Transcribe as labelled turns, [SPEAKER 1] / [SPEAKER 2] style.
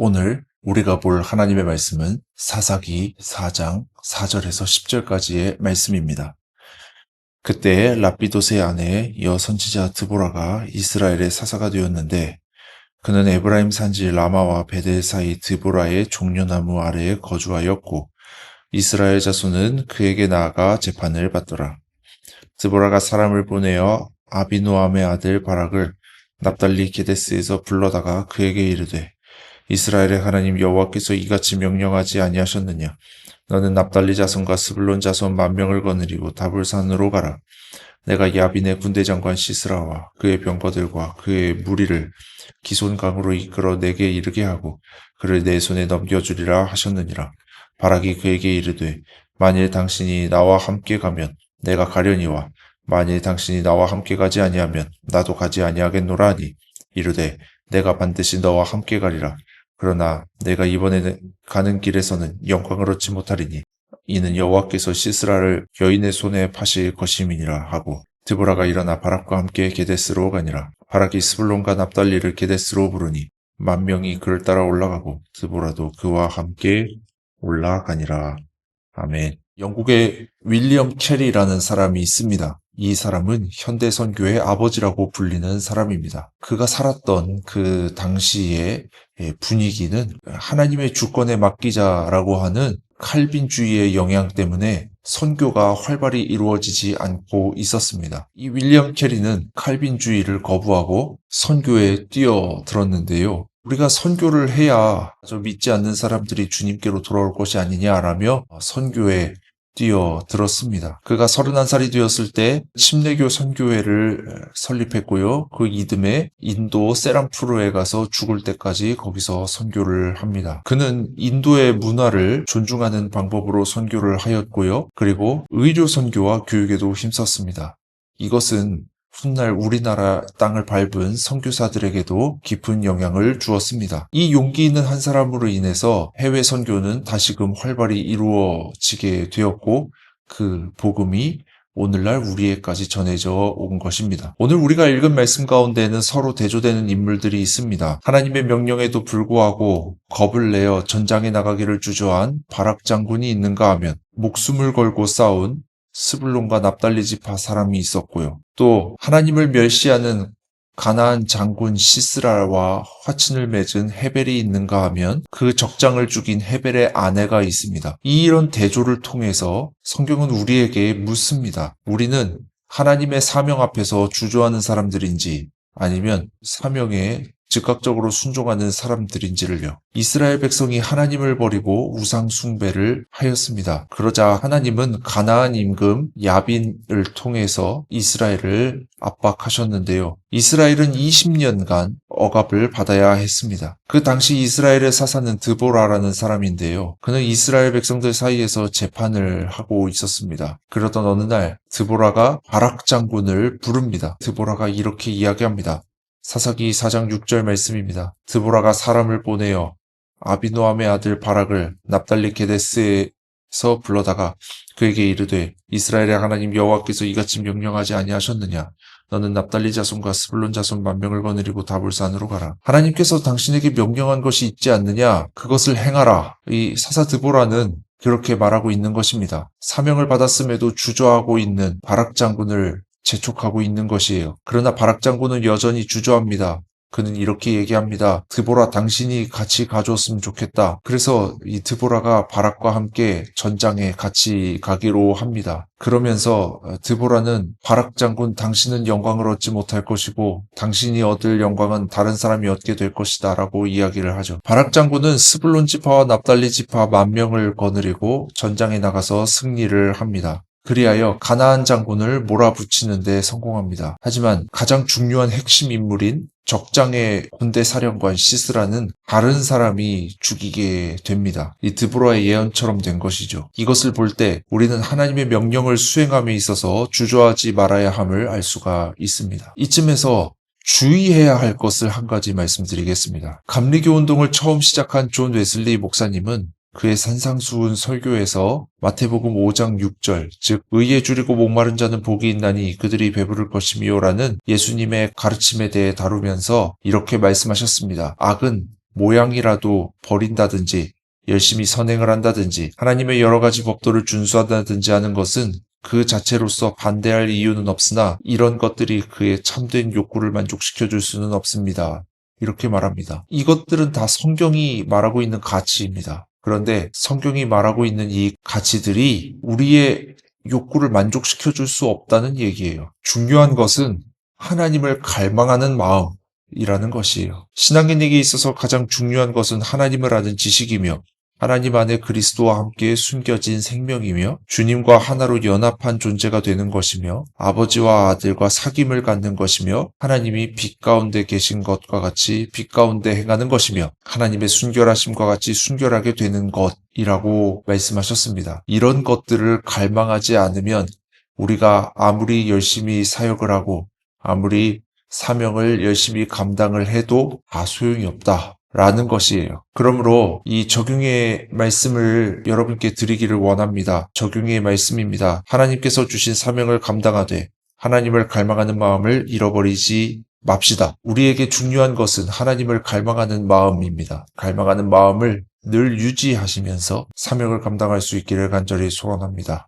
[SPEAKER 1] 오늘 우리가 볼 하나님의 말씀은 사사기 4장 4절에서 10절까지의 말씀입니다. 그때 랍비돗의 아내 여선지자 드보라가 이스라엘의 사사가 되었는데 그는 에브라임 산지 라마와 베델 사이 드보라의 종려나무 아래에 거주하였고 이스라엘 자손은 그에게 나아가 재판을 받더라. 드보라가 사람을 보내어 아비노함의 아들 바락을 납달리 게데스에서 불러다가 그에게 이르되 이스라엘의 하나님 여호와께서 이같이 명령하지 아니하셨느냐? 너는 납달리 자손과 스불론 자손 10,000명을 거느리고 다볼산으로 가라. 내가 야빈의 군대장관 시스라와 그의 병거들과 그의 무리를 기손강으로 이끌어 내게 이르게 하고 그를 내 손에 넘겨주리라 하셨느니라. 바락이 그에게 이르되 만일 당신이 나와 함께 가면 내가 가려니와 만일 당신이 나와 함께 가지 아니하면 나도 가지 아니하겠노라 하니 이르되 내가 반드시 너와 함께 가리라. 그러나 내가 이번에 가는 길에서는 영광을 얻지 못하리니 이는 여호와께서 시스라를 여인의 손에 파실 것임이니라 하고 드보라가 일어나 바락과 함께 게데스로 가니라. 바락이 스불론과 납달리를 게데스로 부르니 10,000명이 그를 따라 올라가고 드보라도 그와 함께 올라가니라. 아멘. 영국의 윌리엄 캐리라는 사람이 있습니다. 이 사람은 현대 선교의 아버지라고 불리는 사람입니다. 그가 살았던 그 당시의 분위기는 하나님의 주권에 맡기자라고 하는 칼빈주의의 영향 때문에 선교가 활발히 이루어지지 않고 있었습니다. 이 윌리엄 캐리는 칼빈주의를 거부하고 선교에 뛰어들었는데요. 우리가 선교를 해야 저 믿지 않는 사람들이 주님께로 돌아올 것이 아니냐라며 선교에 뛰어들었습니다. 그가 31살이 되었을 때 침례교 선교회를 설립했고요. 그 이듬해 인도 세람푸르에 가서 죽을 때까지 거기서 선교를 합니다. 그는 인도의 문화를 존중하는 방법으로 선교를 하였고요. 그리고 의료 선교와 교육에도 힘썼습니다. 이것은 훗날 우리나라 땅을 밟은 선교사들에게도 깊은 영향을 주었습니다. 이 용기 있는 한 사람으로 인해서 해외 선교는 다시금 활발히 이루어지게 되었고 그 복음이 오늘날 우리에까지 전해져 온 것입니다. 오늘 우리가 읽은 말씀 가운데는 서로 대조되는 인물들이 있습니다. 하나님의 명령에도 불구하고 겁을 내어 전장에 나가기를 주저한 바락 장군이 있는가 하면 목숨을 걸고 싸운 스불론과 납달리 지파 사람이 있었고요. 또 하나님을 멸시하는 가나안 장군 시스라와 화친을 맺은 헤벨이 있는가 하면 그 적장을 죽인 헤벨의 아내가 있습니다. 이런 대조를 통해서 성경은 우리에게 묻습니다. 우리는 하나님의 사명 앞에서 주저하는 사람들인지 아니면 사명에 즉각적으로 순종하는 사람들인지를요. 이스라엘 백성이 하나님을 버리고 우상 숭배를 하였습니다. 그러자 하나님은 가나안 임금 야빈을 통해서 이스라엘을 압박하셨는데요. 이스라엘은 20년간 억압을 받아야 했습니다. 그 당시 이스라엘의 사사는 드보라라는 사람인데요. 그는 이스라엘 백성들 사이에서 재판을 하고 있었습니다. 그러던 어느 날 드보라가 바락 장군을 부릅니다. 드보라가 이렇게 이야기합니다. 사사기 4장 6절 말씀입니다. 드보라가 사람을 보내어 아비노함의 아들 바락을 납달리 게데스에서 불러다가 그에게 이르되 이스라엘의 하나님 여호와께서 이같이 명령하지 아니하셨느냐? 너는 납달리 자손과 스불론 자손 10,000명을 거느리고 다볼산으로 가라. 하나님께서 당신에게 명령한 것이 있지 않느냐? 그것을 행하라. 이 사사 드보라는 그렇게 말하고 있는 것입니다. 사명을 받았음에도 주저하고 있는 바락 장군을 재촉하고 있는 것이에요. 그러나 바락 장군은 여전히 주저합니다. 그는 이렇게 얘기합니다. 드보라 당신이 같이 가줬으면 좋겠다. 그래서 이 드보라가 바락과 함께 전장에 같이 가기로 합니다. 그러면서 드보라는 바락 장군 당신은 영광을 얻지 못할 것이고 당신이 얻을 영광은 다른 사람이 얻게 될 것이다 라고 이야기를 하죠. 바락 장군은 스불론 지파와 납달리 지파 10,000명을 거느리고 전장에 나가서 승리를 합니다. 그리하여 가나안 장군을 몰아붙이는 데 성공합니다. 하지만 가장 중요한 핵심 인물인 적장의 군대 사령관 시스라는 다른 사람이 죽이게 됩니다. 이 드보라의 예언처럼 된 것이죠. 이것을 볼 때 우리는 하나님의 명령을 수행함에 있어서 주저하지 말아야 함을 알 수가 있습니다. 이쯤에서 주의해야 할 것을 한 가지 말씀드리겠습니다. 감리교 운동을 처음 시작한 존 웨슬리 목사님은 그의 산상수훈 설교에서 마태복음 5장 6절, 즉 의에 줄이고 목마른 자는 복이 있나니 그들이 배부를 것이미요 라는 예수님의 가르침에 대해 다루면서 이렇게 말씀하셨습니다. 악은 모양이라도 버린다든지 열심히 선행을 한다든지 하나님의 여러 가지 법도를 준수한다든지 하는 것은 그 자체로서 반대할 이유는 없으나 이런 것들이 그의 참된 욕구를 만족시켜 줄 수는 없습니다. 이렇게 말합니다. 이것들은 다 성경이 말하고 있는 가치입니다. 그런데 성경이 말하고 있는 이 가치들이 우리의 욕구를 만족시켜 줄 수 없다는 얘기예요. 중요한 것은 하나님을 갈망하는 마음이라는 것이에요. 신앙인에게 있어서 가장 중요한 것은 하나님을 아는 지식이며 하나님 안에 그리스도와 함께 숨겨진 생명이며 주님과 하나로 연합한 존재가 되는 것이며 아버지와 아들과 사귐을 갖는 것이며 하나님이 빛 가운데 계신 것과 같이 빛 가운데 행하는 것이며 하나님의 순결하심과 같이 순결하게 되는 것이라고 말씀하셨습니다. 이런 것들을 갈망하지 않으면 우리가 아무리 열심히 사역을 하고 아무리 사명을 열심히 감당을 해도 다 소용이 없다. 라는 것이에요. 그러므로 이 적용의 말씀을 여러분께 드리기를 원합니다. 적용의 말씀입니다. 하나님께서 주신 사명을 감당하되 하나님을 갈망하는 마음을 잃어버리지 맙시다. 우리에게 중요한 것은 하나님을 갈망하는 마음입니다. 갈망하는 마음을 늘 유지하시면서 사명을 감당할 수 있기를 간절히 소원합니다.